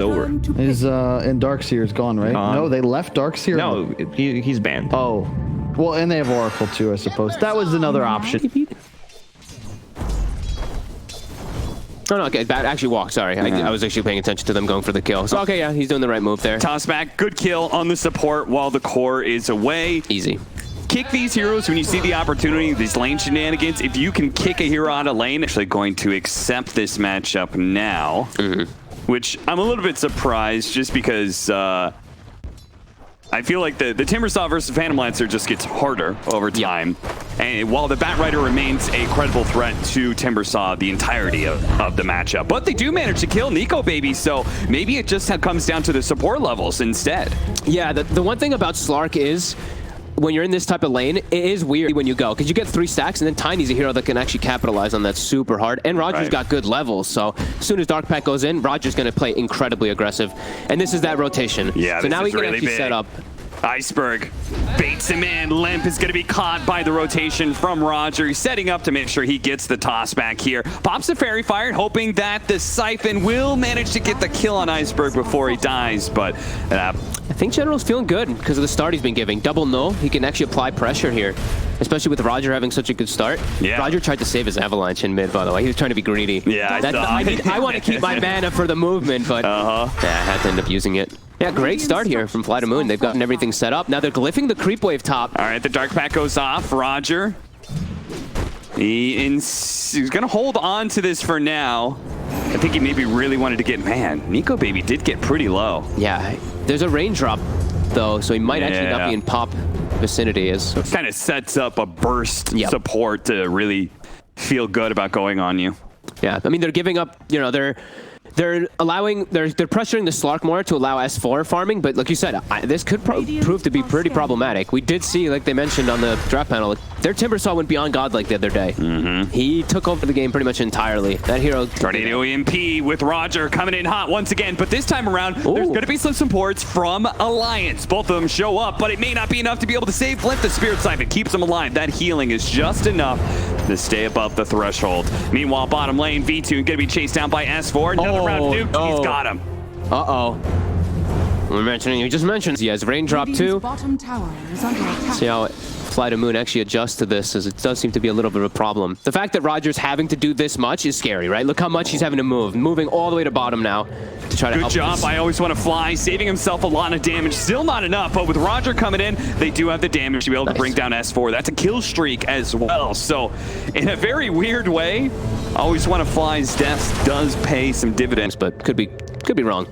over. Is and Darkseer's gone, right? No, they left Darkseer. No, he's banned. Oh, well, and they have Oracle too, I suppose. That was another option. Oh, no, okay, that actually walked, sorry. I was actually paying attention to them going for the kill. So, okay, yeah, he's doing the right move there. Toss back, good kill on the support while the core is away. Easy. Kick these heroes when you see the opportunity, these lane shenanigans. If you can kick a hero out of lane, actually going to accept this matchup now, which I'm a little bit surprised just because I feel like the Timbersaw versus Phantom Lancer just gets harder over time. And while the Batrider remains a credible threat to Timbersaw the entirety of the matchup. But they do manage to kill Nico Baby, so maybe it just comes down to the support levels instead. Yeah, the one thing about Slark is when you're in this type of lane, it is weird when you go, because you get 3 stacks, and then Tiny's a hero that can actually capitalize on that super hard. And Roger's got good levels, so as soon as Dark Pack goes in, Roger's going to play incredibly aggressive. And this is that rotation. Yeah, so now he can really actually set up. Iceberg baits him in. Limp is going to be caught by the rotation from Roger. He's setting up to make sure he gets the toss back here. Pops the Fairy Fire, hoping that the Siphon will manage to get the kill on Iceberg before he dies, but I think General's feeling good because of the start he's been giving. Double no, he can actually apply pressure here, especially with Roger having such a good start. Yeah. Roger tried to save his Avalanche in mid, by the way. He was trying to be greedy. Yeah, I want to keep my mana for the movement, but yeah, I had to end up using it. Yeah, great start here from FlyToMoon. They've gotten everything set up. Now they're glyphing the creep wave top. All right, the Dark Pack goes off. Roger. He's going to hold on to this for now. I think he maybe really wanted to get... Man, Nico Baby did get pretty low. Yeah, there's a raindrop, though, so he might actually not be in pop vicinity. Kind of sets up a burst support to really feel good about going on you. Yeah, I mean, they're giving up, you know, they're pressuring the Slark more to allow S4 farming, but like you said, this could prove to be pretty problematic. We did see, like they mentioned on the draft panel, their Timbersaw went beyond godlike the other day. He took over the game pretty much entirely. That hero... Tornado EMP with Roger coming in hot once again, but this time around, there's going to be some supports from Alliance. Both of them show up, but it may not be enough to be able to save Flint. The Spirit Siphon keeps him alive. That healing is just enough to stay above the threshold. Meanwhile, bottom lane, V2 going to be chased down by S4. Another round of nuke. He's got him. We just mentioned he has raindrop too. See how FlyToMoon actually adjusts to this, as it does seem to be a little bit of a problem. The fact that Roger's having to do this much is scary, right? Look how much he's having to move. Moving all the way to bottom now to try to help. Good job. I always want to fly, saving himself a lot of damage. Still not enough, but with Roger coming in, they do have the damage to be able to bring down S4. That's a kill streak as well. So in a very weird way, always want to fly's death does pay some dividends, but could be wrong.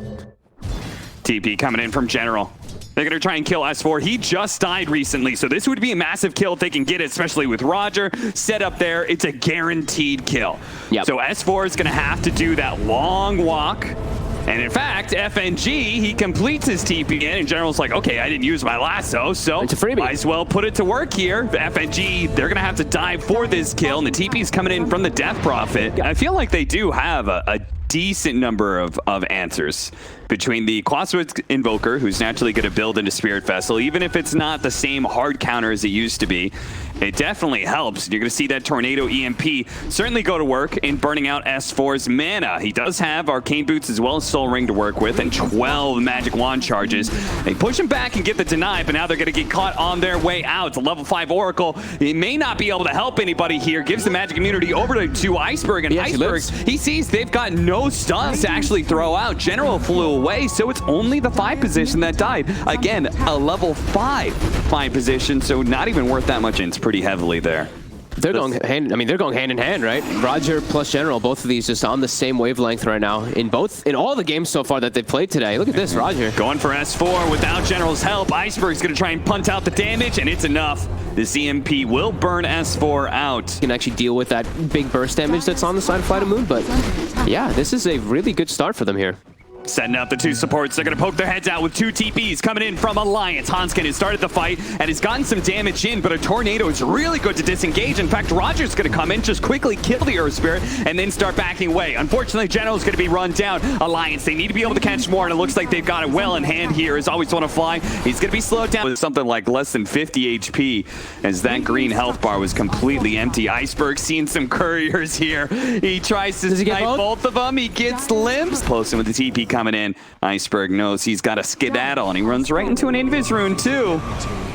TP coming in from General. They're going to try and kill S4. He just died recently, so this would be a massive kill if they can get it, especially with Roger set up there. It's a guaranteed kill. So S4 is going to have to do that long walk. And in fact, FNG, he completes his TP in, and General's like, okay, I didn't use my lasso, so it's a freebie. Might as well put it to work here. FNG, they're going to have to dive for this kill, and the TP's coming in from the Death Prophet. I feel like they do have a decent number of answers between the Quaswitz Invoker, who's naturally going to build into Spirit Vessel, even if it's not the same hard counter as it used to be. It definitely helps. You're going to see that Tornado EMP certainly go to work in burning out S4's mana. He does have Arcane Boots as well as Soul Ring to work with, and 12 Magic Wand charges. They push him back and get the deny, but now they're going to get caught on their way out. The level 5 Oracle, he may not be able to help anybody here. Gives the magic immunity over to Iceberg, and Iceberg, he sees they've got no stuns to actually throw out. General flew away, so it's only the 5 position that died. Again, a level 5 position, so not even worth that much. It's pretty heavily there. They're going hand. I mean, they're going hand in hand, right? Roger plus General, both of these just on the same wavelength right now in all the games so far that they've played today. Look at this, Roger going for S4 without General's help. Iceberg's going to try and punt out the damage, and it's enough. The CMP will burn S4 out. Can actually deal with that big burst damage that's on the side of FlyToMoon, but yeah, this is a really good start for them here. Setting up the 2 supports. They're going to poke their heads out with 2 TPs coming in from Alliance. Hanskin has started the fight and has gotten some damage in, but a Tornado is really good to disengage. In fact, Roger's going to come in, just quickly kill the Earth Spirit, and then start backing away. Unfortunately, General's going to be run down. Alliance, they need to be able to catch more, and it looks like they've got it well in hand here. As always want to fly. He's going to be slowed down with something like less than 50 HP, as that green health bar was completely empty. Iceberg seeing some couriers here. He tries to snipe both of them. He gets limps. Close in with the TP coming in. Iceberg knows he's got a skedaddle, and he runs right into an Invis rune, too.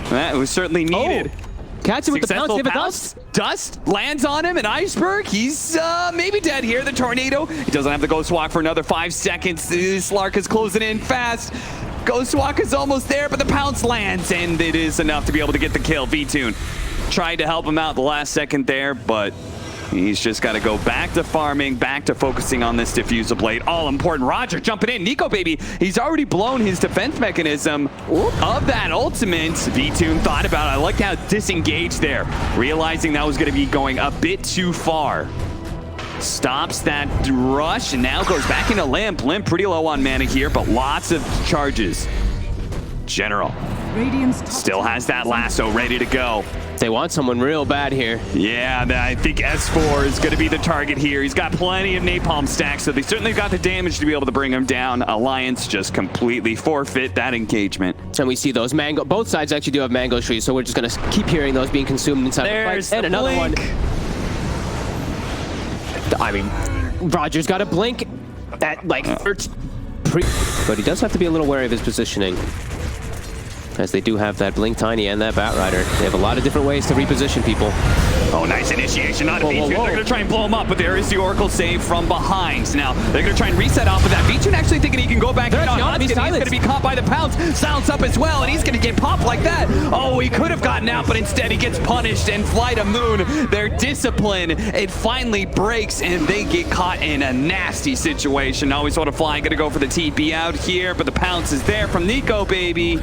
That was certainly needed. Catch him with the pounce. They have a dust. Dust lands on him, and Iceberg, he's maybe dead here. The tornado. He doesn't have the Ghost Walk for another 5 seconds. Slark is closing in fast. Ghost Walk is almost there, but the pounce lands, and it is enough to be able to get the kill. VTune tried to help him out the last second there, but he's just got to go back to farming, back to focusing on this diffuser blade. All important. Roger jumping in. Nico Baby, he's already blown his defense mechanism of that ultimate. VTune thought about it. I like how disengaged there, realizing that was going to be going a bit too far. Stops that rush and now goes back into Limp. Limp pretty low on mana here, but lots of charges. General still has that lasso ready to go. They want someone real bad here. Yeah, I think S4 is going to be the target here. He's got plenty of napalm stacks, so they certainly got the damage to be able to bring him down. Alliance just completely forfeit that engagement. And we see those mango. Both sides actually do have mango trees, so we're just going to keep hearing those being consumed inside There's the fight. And another blink. one. I mean, Roger's got a blink at like but he does have to be a little wary of his positioning, as they do have that Blink Tiny and that Bat Rider. They have a lot of different ways to reposition people. Oh, nice initiation on VTune. They're going to try and blow him up, but there is the Oracle save from behind. Now, they're going to try and reset off of that. VTune actually thinking he can go back in on Hunskin. He's going to be caught by the pounce. Silence up as well, and he's going to get popped like that. Oh, he could have gotten out, but instead he gets punished. And FlyToMoon, their discipline, it finally breaks, and they get caught in a nasty situation. Always want to fly. Going to go for the TP out here, but the pounce is there from Nico Baby.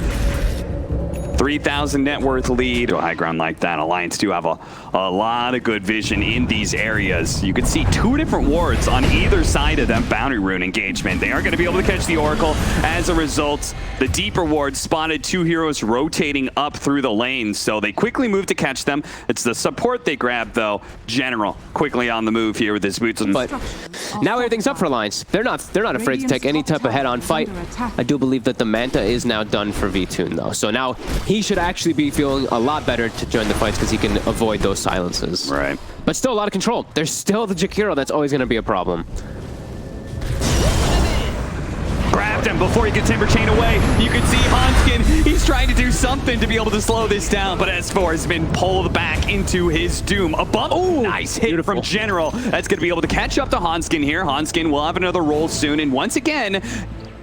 3,000 net worth lead. A high ground like that. Alliance do have a lot of good vision in these areas. You can see 2 different wards on either side of that boundary rune engagement. They are going to be able to catch the Oracle. As a result, the deeper ward spotted 2 heroes rotating up through the lanes, so they quickly move to catch them. It's the support they grab, though. General quickly on the move here with his boots. But now everything's up for Alliance. They're not afraid to take any type of head-on fight. I do believe that the Manta is now done for VTune, though. So now he should actually be feeling a lot better to join the fights, because he can avoid those silences. Right. But still a lot of control. There's still the Jakiro that's always going to be a problem. Grabbed him before he could Timber Chain away. You can see Hanskin, he's trying to do something to be able to slow this down, but S4 has been pulled back into his doom. A bump. Oh, nice hit from General. That's going to be able to catch up to Hanskin here. Hanskin will have another roll soon, and once again,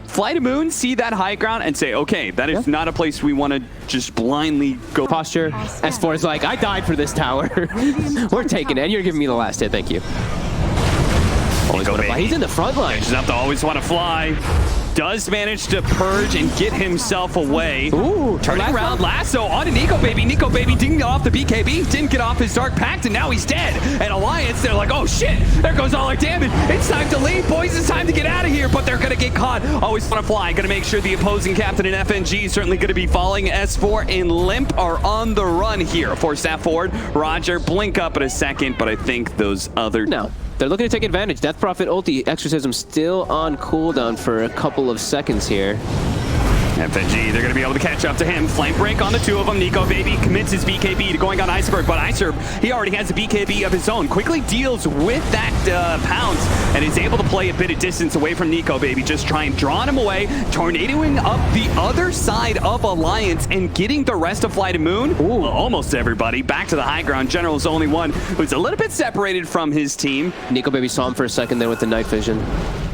FlyToMoon see that high ground and say, okay, that is not a place we want to just blindly go. Posture. S4 is like, I died for this tower. We're taking it, and you're giving me the last hit. Thank you. He's in the front line. Just have to always want to fly. Does manage to purge and get himself away. Ooh, turning around, lasso onto Nico Baby. Nico Baby didn't get off the BKB, didn't get off his Dark Pact, and now he's dead. And Alliance, they're like, oh shit, there goes all our damage. It's time to leave, boys. It's time to get out of here, but they're going to get caught. Always want to fly. Going to make sure the opposing captain in FNG is certainly going to be following. S4 and Limp are on the run here. 4-staff forward. Roger, blink up in a second, but I think those other... No. They're looking to take advantage. Death Prophet ulti exorcism still on cooldown for a couple of seconds here. FNG, they're going to be able to catch up to him. Flank break on the 2 of them. Nico Baby commits his BKB to going on Iceberg, but Iceberg, he already has a BKB of his own. Quickly deals with that pounce and is able to play a bit of distance away from Nico Baby. Just trying drawing him away, tornadoing up the other side of Alliance and getting the rest of FlyToMoon. Well, almost everybody back to the high ground. General's the only one who's a little bit separated from his team. Nico Baby saw him for a second there with the night vision,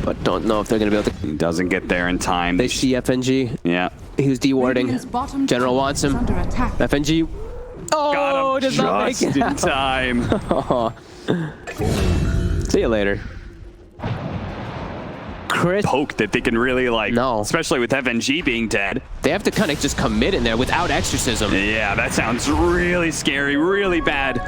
but don't know if they're going to be able to. He doesn't get there in time. They see FNG. Yeah. He was dewarding. General wants him. FNG. Oh, got him does not make it in time. See you later. Chris. Poke that they can really like, no. Especially with FNG being dead. They have to kind of just commit in there without exorcism. Yeah, that sounds really scary, really bad.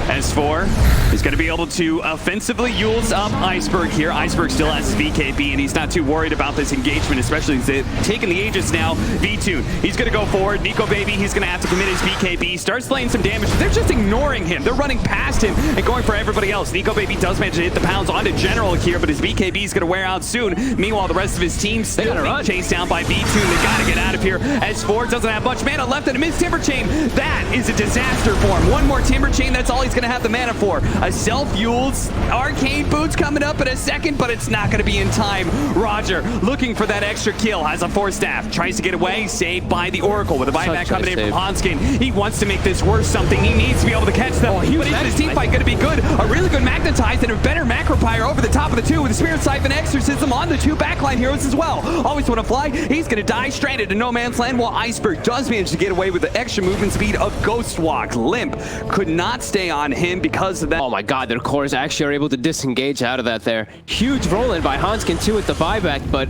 S4 is going to be able to offensively use up Iceberg here. Iceberg still has his BKB, and he's not too worried about this engagement, especially as they've taken the Aegis now. VTune, he's going to go forward. Nico Baby, he's going to have to commit his BKB. Starts laying some damage. They're just ignoring him. They're running past him and going for everybody else. Nico Baby does manage to hit the pounds onto General here, but his BKB is going to wear out soon. Meanwhile, the rest of his team still being chased down by VTune. They got to get out of here. S4 doesn't have much mana left in a mid Timber Chain. That is a disaster for him. One more Timber Chain, that's all he's going going to have the mana for. A self-fuels, arcane boots coming up in a second, but it's not going to be in time. Roger looking for that extra kill, has a force staff, tries to get away, saved by the Oracle with a buyback coming in from Hanskin. He wants to make this worth something. He needs to be able to catch them, but is his team fight going to be good? A really good magnetize and a better macro pyre over the top of the two with the Spirit Siphon Exorcism on the two backline heroes as well. Always want to fly. He's going to die stranded in no man's land, while Iceberg does manage to get away with the extra movement speed of Ghost Walk. Limp could not stay on him because of that. Oh my god, their cores actually are able to disengage out of that there. Huge roll-in by Hanskin too with the buyback, but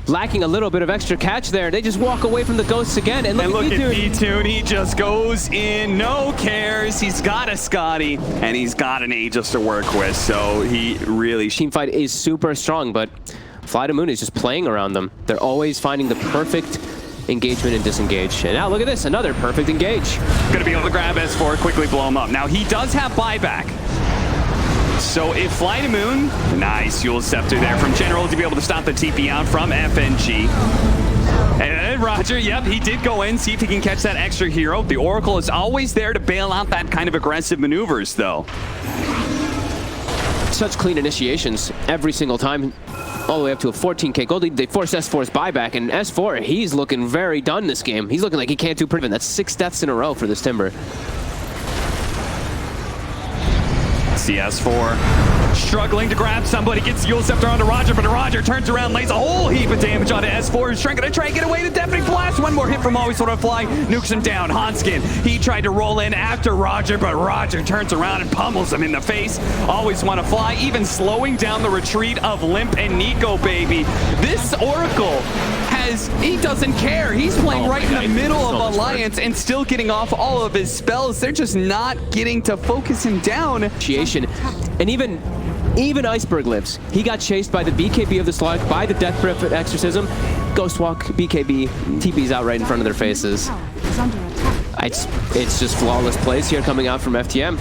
lacking a little bit of extra catch there. They just walk away from the ghosts again. And look at FlyToMoon. He just goes in, no cares. He's got a Scotty, and he's got an Aegis to work with, so he really... Teamfight is super strong, but FlyToMoon is just playing around them. They're always finding the perfect engagement and disengage. And now look at this, another perfect engage. Gonna be able to grab S4, quickly blow him up. Now he does have buyback. So if FlyToMoon, nice Fuel Scepter there from General to be able to stop the TP out from FNG. And Roger, yep, he did go in, see if he can catch that extra hero. The Oracle is always there to bail out that kind of aggressive maneuvers, though. Such clean initiations every single time, all the way up to a 14k gold lead. They force S4's buyback, and S4, he's looking very done this game. He's looking like he can't do prevent. That's 6 deaths in a row for this Timber. CS4 struggling to grab somebody, gets Fuel Scepter onto Roger, but Roger turns around, lays a whole heap of damage onto S4. He's trying to try and get away. The Deafening Blast, one more hit from Always Sort of Fly, nukes him down. Hanskin, he tried to roll in after Roger, but Roger turns around and pummels him in the face. Always Want to Fly, even slowing down the retreat of Limp and Nico, baby. This Oracle he doesn't care. He's playing right in the middle of Alliance and still getting off all of his spells. They're just not getting to focus him down. And even Iceberg lives. He got chased by the BKB of the Slug, by the Death Breath Exorcism. Ghost Walk, BKB, TP's out right in front of their faces. It's just flawless plays here coming out from FTM.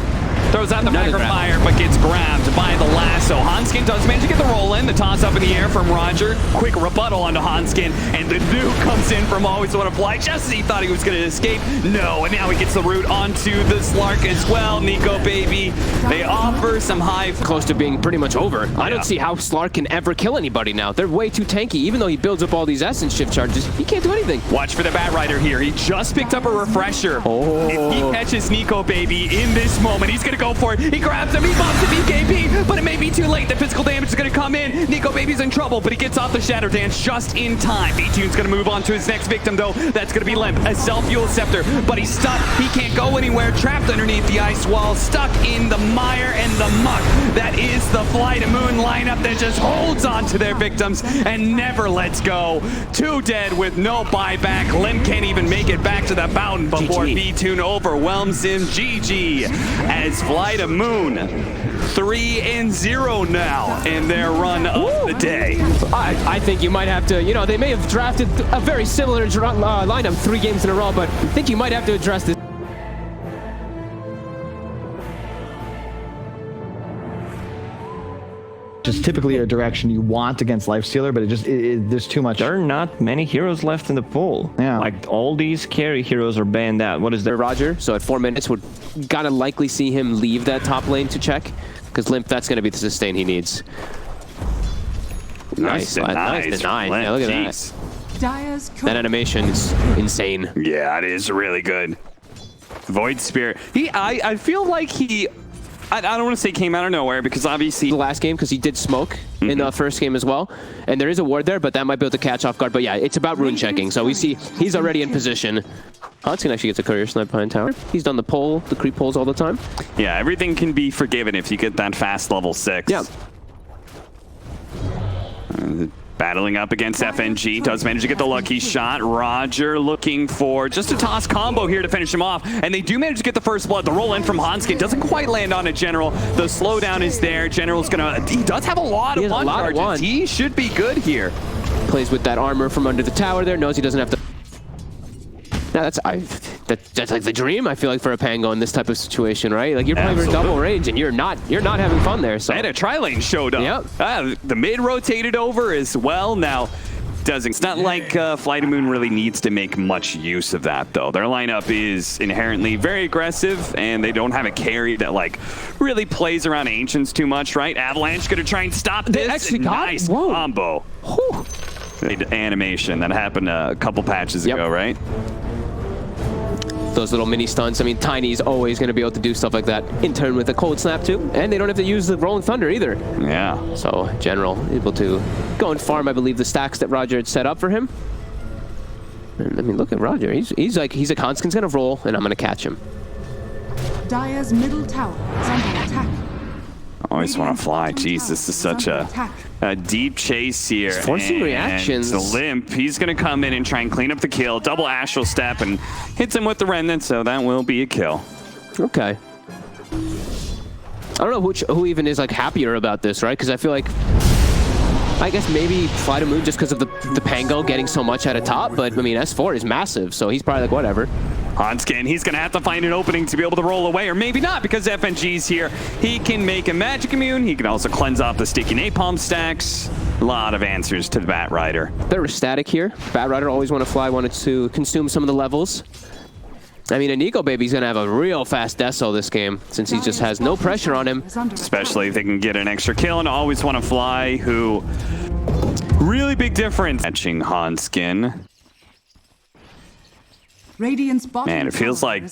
Throws out the Magnifier, but gets grabbed by the lasso. Hanskin does manage to get the roll in. The toss up in the air from Roger. Quick rebuttal onto Hanskin, and the nuke comes in from Always Want to Fly just as he thought he was going to escape. No, and now he gets the root onto the Slark as well. Nico, baby, they offer some high... Close to being pretty much over. I don't see how Slark can ever kill anybody now. They're way too tanky. Even though he builds up all these Essence Shift charges, he can't do anything. Watch for the Bat Rider here. He just picked up a refresher. If he catches Nico, baby, in this moment, he's going to go for it. He grabs him, he bumps the BKB, but it may be too late. The physical damage is going to come in. Nico Baby's in trouble, but he gets off the Shadow Dance just in time. FlyToMoon's going to move on to his next victim, though. That's going to be Limp, a self-fuel scepter, but he's stuck. He can't go anywhere, trapped underneath the ice wall, stuck in the mire and the muck. That is the FlyToMoon lineup that just holds on to their victims and never lets go. 2 dead with no buyback. Limp can't even make it back to the mountain before FlyToMoon overwhelms him. GG as FlyToMoon 3-0 now in their run of the day. I think you might have to, they may have drafted a very similar lineup 3 games in a row, but I think you might have to address this. Just typically a direction you want against Lifestealer, but there's too much. There are not many heroes left in the pool. Yeah. Like all these carry heroes are banned out. What is there? Roger, so at 4 minutes, we're gonna likely see him leave that top lane to check, because Limp, that's gonna be the sustain he needs. Nice deny. Yeah, look at that. That animation is insane. Yeah, it is really good. Void Spirit. I feel like I don't want to say came out of nowhere, because obviously the last game, because he did smoke in the first game as well, and there is a ward there, but that might be able to catch off guard. But yeah, it's about rune checking, so we see he's already in position. Hanskin actually gets a courier snipe behind tower. He's done the creep pulls all the time. Yeah, everything can be forgiven if you get that fast level 6. Yeah. Battling up against FNG, does manage to get the lucky shot. Roger looking for just a toss combo here to finish him off, and they do manage to get the first blood. The roll in from Hanskin doesn't quite land on a General. The slowdown is there. General's he does have a lot of one charges. He should be good here. Plays with that armor from under the tower there, knows he doesn't have to... Now that's like the dream, I feel like, for a Pango in this type of situation, right? Like, you're playing for double range and you're not having fun there. So and a tri-lane showed up. Yep. The mid rotated over as well. Now doesn't. It's not like FlyToMoon really needs to make much use of that, though. Their lineup is inherently very aggressive, and they don't have a carry that, like, really plays around Ancients too much, right? Avalanche gonna try and stop this. They actually got nice whoa. combo. Whew. Animation that happened a couple patches ago, right? Those little mini stunts. I mean, Tiny's always going to be able to do stuff like that in turn with a cold snap too, and they don't have to use the Rolling Thunder either. Yeah. So General able to go and farm, I believe, the stacks that Roger had set up for him. And I mean, look at Roger. He's a Conskin's gonna roll, and I'm gonna catch him. Dire's middle tower is under attack. Always want to fly. Jeez, this is such a deep chase here. He's forcing reactions. The Limp, he's going to come in and try and clean up the kill. Double astral step and hits him with the Remnant, so that will be a kill. Okay. I don't know who even is like happier about this, right? Because I feel like, I guess maybe FlyToMoon just because of the Pango getting so much at a top, but I mean S4 is massive, so he's probably like whatever. Hanskin, he's going to have to find an opening to be able to roll away, or maybe not, because FNG's here. He can make a Magic Immune. He can also cleanse off the sticky Napalm stacks. A lot of answers to the Bat Rider. They're static here. Bat Rider always want to fly, wanted to consume some of the levels. I mean, a Nico Baby's going to have a real fast Deso this game, since he just has no pressure on him. Especially if they can get an extra kill, and always want to fly, who... Really big difference. Catching Hanskin. Man, it feels like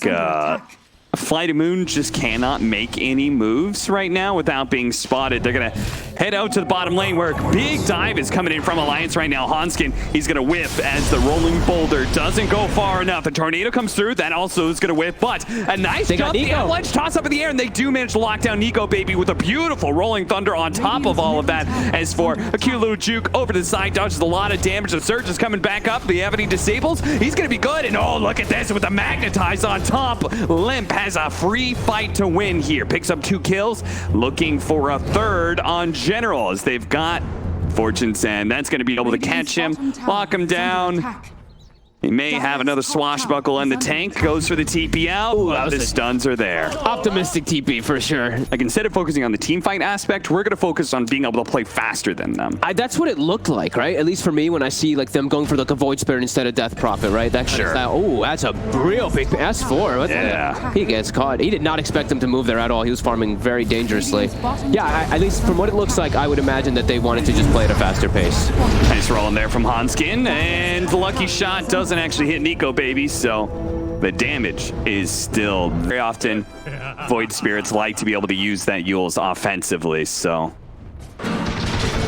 FlyToMoon just cannot make any moves right now without being spotted. They're going to head out to the bottom lane where a big dive is coming in from Alliance right now. Hanskin, he's going to whiff as the rolling boulder doesn't go far enough. A tornado comes through. That also is going to whiff, but a nice jump. The Avalanche toss up in the air, and they do manage to lock down Nico Baby with a beautiful rolling thunder on top of all of that. As for a cute little juke over to the side, dodges a lot of damage. The Surge is coming back up. The Ebony disables. He's going to be good, and oh, look at this with the Magnetize on top. Limp has a free fight to win here. Picks up 2 kills, looking for a third on General, as they've got Fortune's End. That's going to be able to catch him, lock him down. He may have another swashbuckle in the tank. Goes for the TP out. Ooh, the stuns are there. Optimistic TP for sure. Like, instead of focusing on the team fight aspect, we're going to focus on being able to play faster than them. That's what it looked like, right? At least for me, when I see like them going for like a Void Spirit instead of Death Prophet, right? That kind of style. Oh, that's a real big S4. What's that? He gets caught. He did not expect him to move there at all. He was farming very dangerously. Yeah, at least from what it looks like, I would imagine that they wanted to just play at a faster pace. Nice roll in there from Hanskin, and the lucky shot doesn't actually hit Nico Baby, so the damage is still very often. Void Spirits like to be able to use that Yules offensively, so.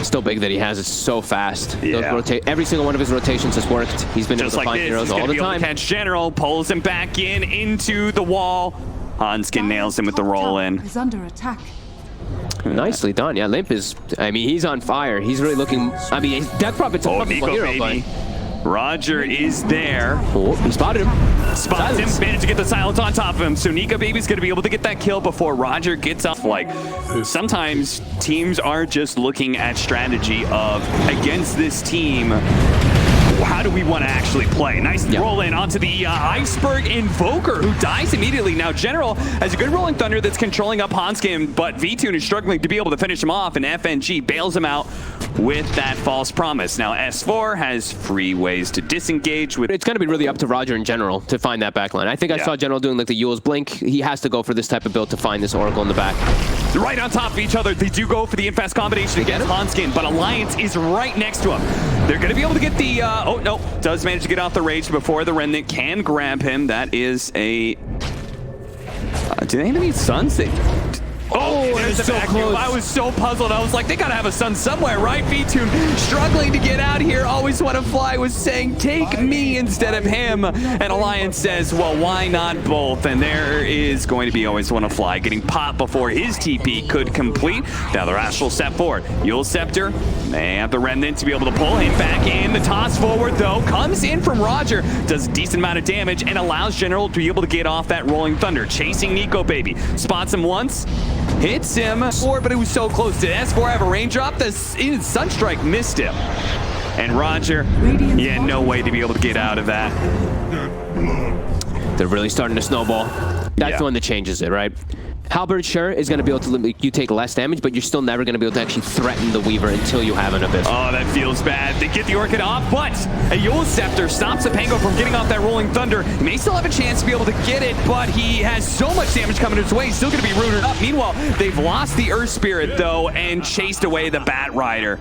Still big that he has it so fast. Yeah. Every single one of his rotations has worked. He's been able to find heroes all the time. Catch General, pulls him back into the wall. Hanskin nails him with the roll in. Is under attack. Nicely done. Yeah, Limp is, I mean, he's on fire. He's really looking, I mean, Death Prophet's a fucking hero, but Roger is there. Oh, he spotted him. Spots him, managed to get the silence on top of him. So Nico Baby's going to be able to get that kill before Roger gets off. Like, sometimes teams are just looking at strategy of, against this team, how do we want to actually play? Nice roll in onto the Iceberg Invoker, who dies immediately. Now, General has a good rolling thunder that's controlling up Hanskin, but V-Tune is struggling to be able to finish him off, and FNG bails him out with that false promise. Now, S4 has free ways to disengage with. It's going to be really up to Roger in general to find that backline. I think I saw General doing like the Yule's Blink. He has to go for this type of build to find this Oracle in the back. Right on top of each other. They do go for the infast combination against Hanskin, but Alliance is right next to him. They're going to be able to get the, oh no, does manage to get off the rage before the Remnant can grab him. That is a, do they have any suns? There's the so close. I was so puzzled. I was like, they gotta have a sun somewhere, right? V-Tune struggling to get out of here. Always want to fly was saying, take me instead of him. And Alliance says, well, why not both? And there is going to be always want to fly getting popped before his TP could complete. Now the Astral step forward. Yule Scepter, they have the Remnant to be able to pull him back in. The toss forward, though, comes in from Roger, does a decent amount of damage, and allows General to be able to get off that rolling thunder. Chasing Nico Baby. Spots him once. Hits him, but it was so close. Did S4 have a raindrop? The Sunstrike missed him. And Roger, he had no way to be able to get out of that. They're really starting to snowball. That's the one that changes it, right? Halberd, sure, is going to be able to let you take less damage, but you're still never going to be able to actually threaten the Weaver until you have an Abyss. Oh, that feels bad. They get the Orchid off, but a Yule Scepter stops the Pango from getting off that Rolling Thunder. He may still have a chance to be able to get it, but he has so much damage coming his way. He's still going to be rooted up. Meanwhile, they've lost the Earth Spirit, though, and chased away the Bat Rider.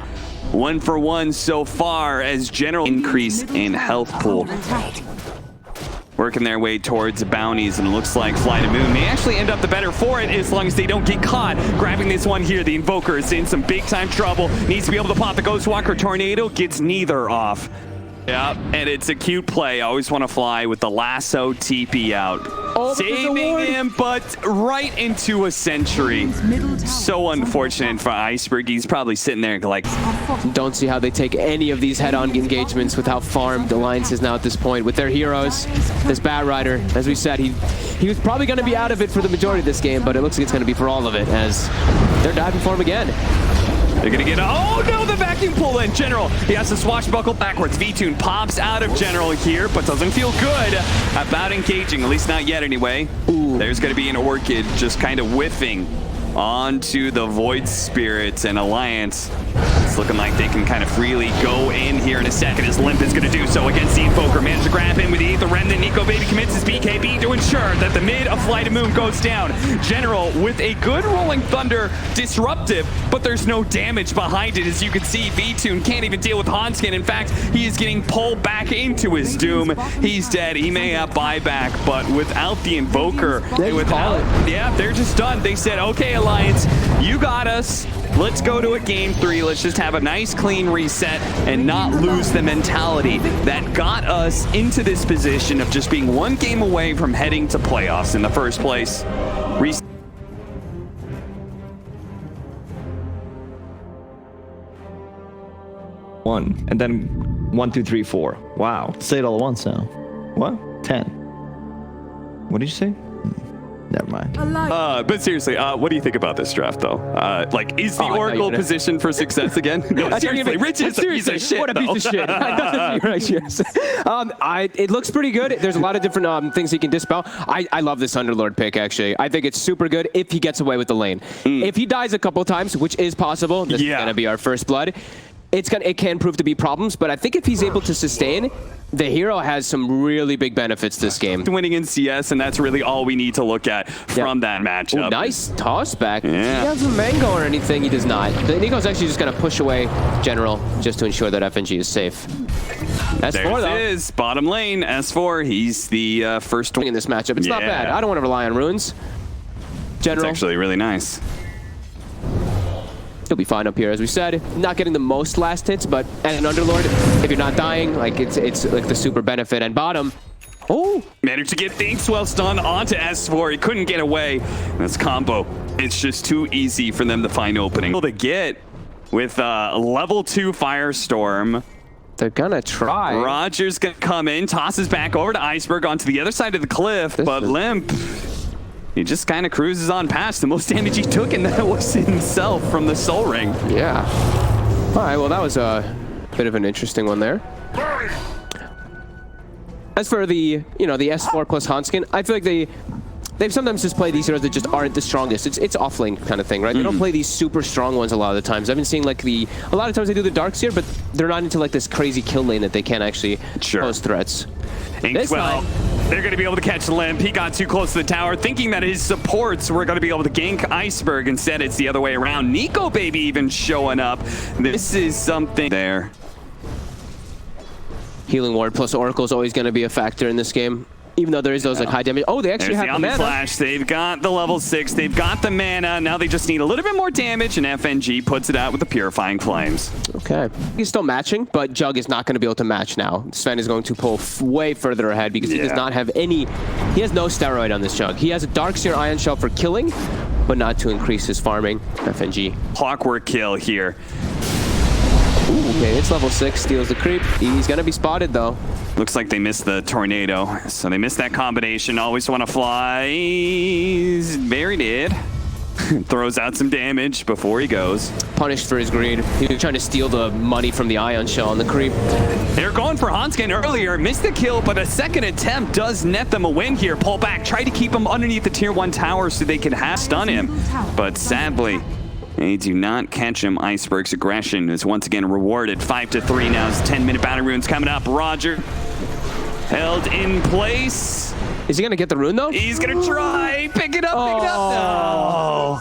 1 for 1 so far as General increase in health pool. Working their way towards bounties, and it looks like FlyToMoon may actually end up the better for it as long as they don't get caught. Grabbing this one here, the Invoker is in some big time trouble. Needs to be able to pop the Ghostwalker Tornado, gets neither off. Yeah, and it's a cute play. I always want to fly with the lasso TP out. Oh, saving him, but right into a Sentry. So unfortunate for Iceberg. He's probably sitting there like... Don't see how they take any of these head-on engagements with how farmed Alliance is now at this point. With their heroes, this Bat Rider, as we said, he was probably going to be out of it for the majority of this game, but it looks like it's going to be for all of it as they're diving for him again. They're gonna get, oh no, the vacuum pull in. General, he has to swashbuckle backwards. V-Tune pops out of General here, but doesn't feel good about engaging, at least not yet anyway. Ooh. There's gonna be an Orchid just kind of whiffing onto the Void Spirits, and Alliance. It's looking like they can kind of freely go in here in a second as Limp is going to do so against the Invoker. Managed to grab him with the Aether Remnant. Nico Baby commits his BKB to ensure that the mid of FlyToMoon goes down. General with a good Rolling Thunder disruptive, but there's no damage behind it. As you can see, V-Tune can't even deal with Hanskin. In fact, he is getting pulled back into his doom. He's dead. He may have buyback, but without the Invoker, yeah, they're just done. They said, okay, Alliance, you got us. Let's go to a game 3. Let's just have a nice clean reset and not lose the mentality that got us into this position of just being one game away from heading to playoffs in the first place. One, and then 1, 2, 3, 4. Wow. Say it all at once now. What? 10. What did you say? Never mind. But seriously, what do you think about this draft, though? Like, is the Oracle positioned for success again? No, seriously, Rich is a piece of shit. What a piece of shit. It looks pretty good. There's a lot of different things he can dispel. I love this Underlord pick, actually. I think it's super good if he gets away with the lane. If he dies a couple times, which is possible, this is going to be our first blood. It can prove to be problems, but I think if he's able to sustain, the hero has some really big benefits this game. Winning in CS, and that's really all we need to look at from that matchup. Ooh, nice toss back. Yeah. He has a mango or anything, he does not. Nico's actually just going to push away General just to ensure that FNG is safe. S4 there it is, bottom lane, S4, he's the first one in this matchup. It's not bad. I don't want to rely on runes. General. It's actually really nice. He'll be fine up here, as we said. Not getting the most last hits, but as an Underlord, if you're not dying, like it's like the super benefit. And bottom, oh, managed to get Thinkswell stun onto S4. He couldn't get away. This combo, it's just too easy for them to find opening. To get with level 2 Firestorm. They're gonna try. Roger's gonna come in, tosses back over to Iceberg onto the other side of the cliff, but Limp, he just kind of cruises on past. The most damage he took, and that was himself from the Soul Ring. Yeah. All right, well, that was a bit of an interesting one there. As for the, the S4 plus Hanskin, I feel like they've sometimes just played these heroes that just aren't the strongest. It's off-lane kind of thing, right? They don't play these super strong ones a lot of the times. I've been seeing like a lot of times they do the Darkseer, but they're not into like this crazy kill lane that they can actually pose threats. Well, they're going to be able to catch Limp. He got too close to the tower, thinking that his supports were going to be able to gank Iceberg. Instead, it's the other way around. Nico Baby even showing up. This is something there. Healing Ward plus Oracle is always going to be a factor in this game. Even though there is those like high damage. Oh, they actually have the mana. Flash. They've got the level 6. They've got the mana. Now they just need a little bit more damage, and FNG puts it out with the Purifying Flames. Okay. He's still matching, but Jug is not going to be able to match now. Sven is going to pull way further ahead because he does not have any... He has no steroid on this Jug. He has a Darkseer Ion Shell for killing, but not to increase his farming. FNG. Clockwork kill here. Ooh, okay, it's level 6, steals the creep. He's going to be spotted, though. Looks like they missed the tornado, so they missed that combination. Always want to fly. Very did. Throws out some damage before he goes. Punished for his greed. He was trying to steal the money from the Ion Shell on the creep. They're going for Hanskin earlier. Missed the kill, but a second attempt does net them a win here. Pull back. Try to keep him underneath the tier 1 tower so they can stun him. But sadly, they do not catch him. Iceberg's aggression is once again rewarded. 5-3 now. 10-minute battle runes coming up. Roger held in place. Is he going to get the rune, though? He's going to try. Pick it up. Pick it up. No.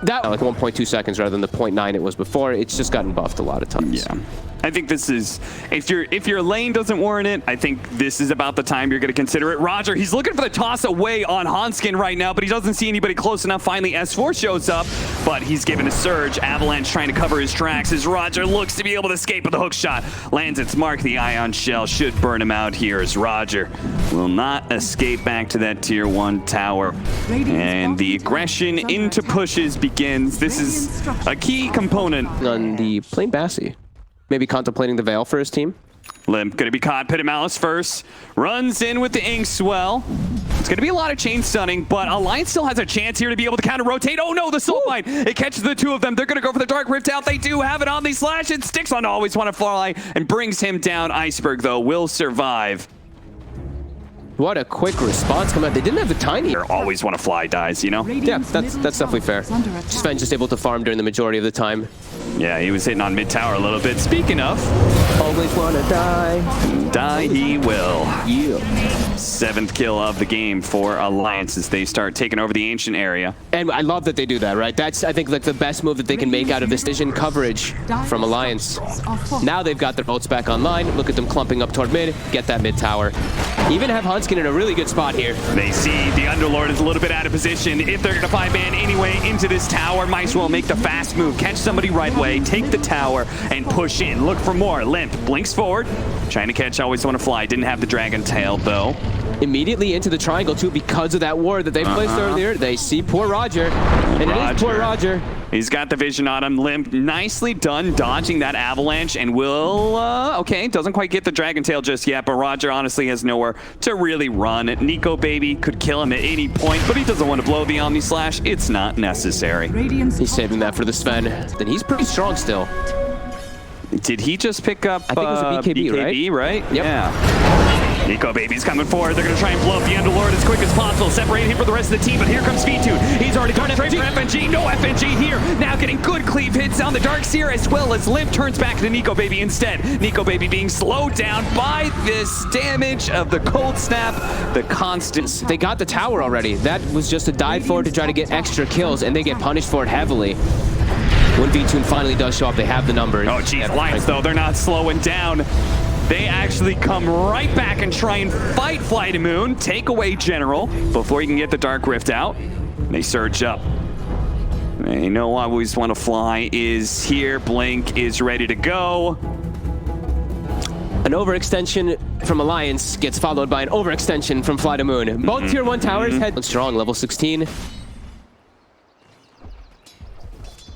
That like 1.2 seconds rather than the 0.9 it was before. It's just gotten buffed a lot of times. Yeah. I think this is, if your lane doesn't warrant it, I think this is about the time you're going to consider it. Roger, he's looking for the toss away on Hanskin right now, but he doesn't see anybody close enough. Finally, S4 shows up, but he's given a surge. Avalanche trying to cover his tracks as Roger looks to be able to escape with a hook shot. Lands its mark. The Ion Shell should burn him out here as Roger will not escape back to that tier 1 tower. And the aggression into pushes begins. This is a key component. On the plain Bassi. Maybe contemplating the Veil for his team. Limp gonna be caught. Pit of Malice first. Runs in with the Ink Swell. It's gonna be a lot of chain stunning, but Alliance still has a chance here to be able to counter rotate. Oh no, the Soul Bind. It catches the two of them. They're gonna go for the Dark Rift out. They do have it on the slash. It sticks on Always Want to Fly and brings him down. Iceberg though will survive. What a quick response coming out. They didn't have the Tiny. Always Want to Fly dies, you know? Yeah, that's definitely fair. Sven just able to farm during the majority of the time. Yeah, he was hitting on mid tower a little bit. Speaking of, always wanna die. Die he will. Yeah. 7th kill of the game for Alliance as they start taking over the ancient area. And I love that they do that, right? That's, I think, like the best move that they can make out of this vision coverage from Alliance. Now they've got their bolts back online. Look at them clumping up toward mid. Get that mid tower. Even have Hanskin in a really good spot here. They see the Underlord is a little bit out of position. If they're going to 5-man anyway into this tower, might as well make the fast move. Catch somebody right away, take the tower, and push in. Look for more. Limp blinks forward. Trying to catch Always Want to Fly. Didn't have the Dragon Tail, though. Immediately into the triangle, too, because of that ward that they placed earlier. They see poor Roger. And it is poor Roger. He's got the vision on him. Limp, nicely done dodging that avalanche and will, okay, doesn't quite get the Dragon Tail just yet, but Roger honestly has nowhere to really run. Nico Baby could kill him at any point, but he doesn't want to blow the Omni Slash. It's not necessary. He's saving that for the Sven. Then he's pretty strong still. Did he just pick up I think it was a BKB, right? Yep. Yeah. Nico Baby's coming forward. They're going to try and blow up the Underlord as quick as possible. Separate him from the rest of the team, but here comes V2. He's already going straight for FNG. No FNG here. Now getting good cleave hits on the Darkseer as well as Limp turns back to Nico Baby instead. Nico Baby being slowed down by this damage of the Cold Snap, the constant. They got the tower already. That was just a dive forward to try to get extra kills, and they get punished for it heavily. When V2 finally does show up, they have the numbers. Oh, geez, Alliance, though, they're not slowing down. They actually come right back and try and fight FlyToMoon, take away General before he can get the Dark Rift out. They surge up. They know Always Want to Fly is here. Blink is ready to go. An overextension from Alliance gets followed by an overextension from FlyToMoon. Both tier 1 towers head strong, level 16.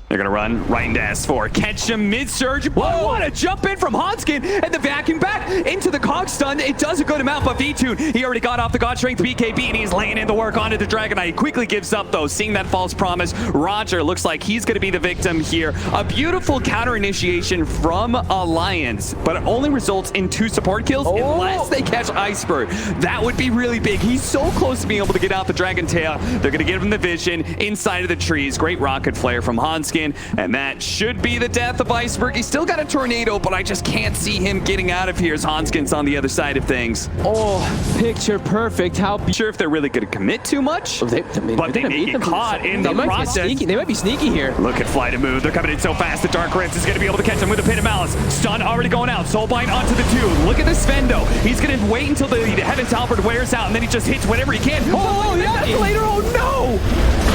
They're going to run right into S4. Catch him mid-surge. Whoa, what a jump in from Hanskin. And the vacuum back into the Cog Stun. It does a good amount, but V2, he already got off the God Strength BKB, and he's laying in the work onto the Dragon Knight. He quickly gives up, though, seeing that false promise. Roger looks like he's going to be the victim here. A beautiful counter initiation from Alliance, but it only results in 2 support kills unless they catch Iceberg. That would be really big. He's so close to being able to get out the Dragon Tail. They're going to give him the vision inside of the trees. Great rocket flare from Hanskin. And that should be the death of Iceberg. He's still got a tornado, but I just can't see him getting out of here as Hanskin's on the other side of things. Oh, picture perfect. How sure if they're really going to commit too much, but they may get caught in the process. They might be sneaky here. Look at FlyToMoon. They're coming in so fast. The Dark Rift is going to be able to catch them with a Pit of Malice. Stun already going out. Soulbind onto the 2. Look at the Sven, though. He's going to wait until the Heaven's Halberd wears out, and then he just hits whatever he can. Oh, yeah. Later. Oh, no.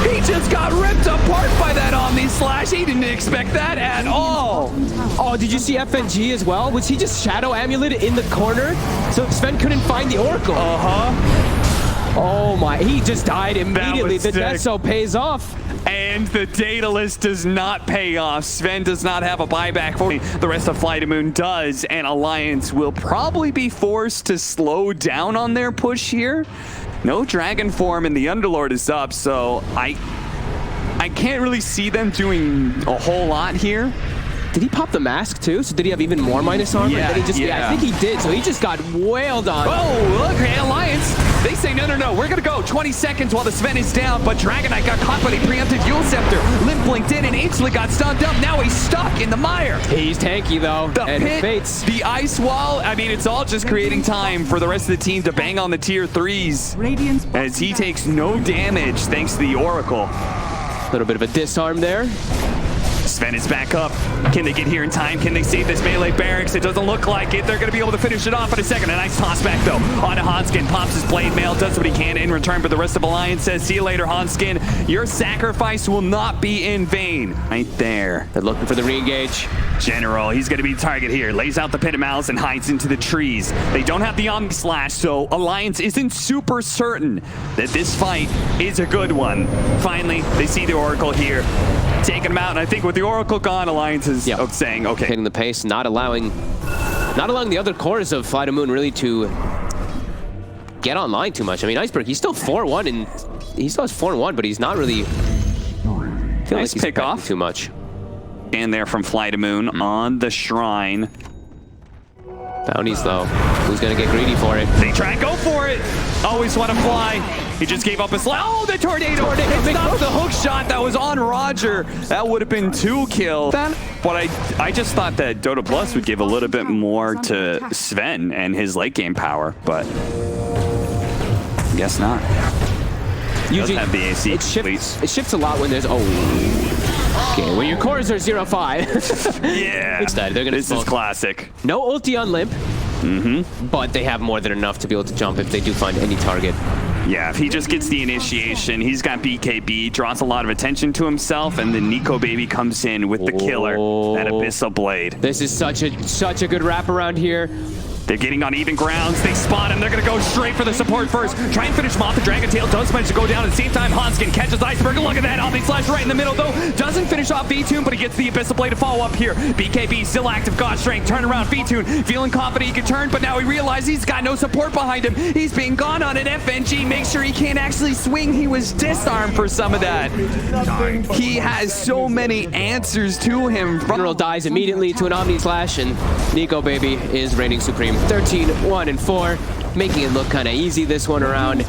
He just got ripped apart by that Omni Slash. He didn't expect that at all. Oh, did you see FNG as well? Was he just Shadow Amulet in the corner? So Sven couldn't find the Oracle. Oh my, he just died immediately. The death so pays off. And the Daedalus does not pay off. Sven does not have a buyback for me. The rest of FlyToMoon does, and Alliance will probably be forced to slow down on their push here. No Dragon form, and the Underlord is up, so I I can't really see them doing a whole lot here. Did he pop the mask too? So did he have even more minus armor? Yeah, And then he just, yeah. I think he did. So he just got wailed on. Oh, look, hey, Alliance. They say, no, we're going to go 20 seconds while the Sven is down, but Dragon Knight got caught, but he preempted Yule Scepter. Limp blinked in and instantly got stunned up. Now he's stuck in the mire. He's tanky though. The and pit, fates. the ice wall, I mean, it's all just creating time for the rest of the team to bang on the tier 3s Radiant's as he takes no damage thanks to the Oracle. A little bit of a disarm there. Sven is back up. Can they get here in time? Can they save this melee barracks? It doesn't look like it. They're going to be able to finish it off in a second. A nice toss back, though, onto Hanskin. Pops his blade mail, does what he can in return, but the rest of Alliance says, see you later, Hanskin. Your sacrifice will not be in vain. Right there. They're looking for the re-engage. General, he's going to be the target here. Lays out the pit of malice and hides into the trees. They don't have the Omni Slash, so Alliance isn't super certain that this fight is a good one. Finally, they see the Oracle here, taking him out, and I think with the Oracle gone, Alliance is saying, okay. Hitting the pace, not allowing the other cores of FlyToMoon really to get online too much. I mean, Iceberg, he's still 4-1, and he still has 4-1, but he's not really feeling like he's pick off too much. And there from FlyToMoon on the shrine. Bounties, though. Who's going to get greedy for it? They try and go for it. Always want to fly. He just gave up his life. Oh, the tornado! It's not the hook shot that was on Roger. That would have been 2 kills. But I just thought that Dota Plus would give a little bit more to Sven and his late game power, but guess not. Usually, have the AC it shifts a lot when there's okay, when your cores are 0-5. Yeah, Instead, they're gonna this is classic. No ulti on Limp, but they have more than enough to be able to jump if they do find any target. Yeah, if he just gets the initiation, he's got BKB, draws a lot of attention to himself, and then Nico Baby comes in with the killer, that Abyssal Blade. This is such a good wraparound here. They're getting on even grounds. They spot him. They're going to go straight for the support first. Try and finish him off. The Dragon Tail does manage to go down. At the same time, Hanskin catches Iceberg. Look at that. Omni Slash right in the middle, though. Doesn't finish off V-Tune, but he gets the Abyssal Blade to follow up here. BKB still active. God Strength. Turn around. V-Tune feeling confident he can turn, but now he realizes he's got no support behind him. He's being gone on an FNG. Make sure he can't actually swing. He was disarmed for some of that. He has so many answers to him. General dies immediately to an Omni Slash, and Nico Baby is reigning supreme. 13-1-4, making it look kind of easy this one around,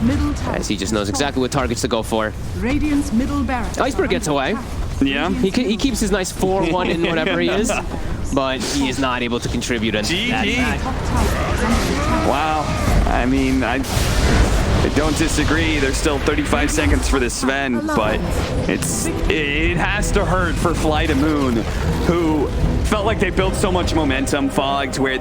as he just knows exactly what targets to go for. Radiant's middle barracks. Iceberg gets away. Yeah. He keeps his nice 4-1 in whatever he is, but he is not able to contribute. GG. Wow. I mean, I don't disagree. There's still 35 seconds for this Sven, but it has to hurt for FlyToMoon, who felt like they built so much momentum, fogged, where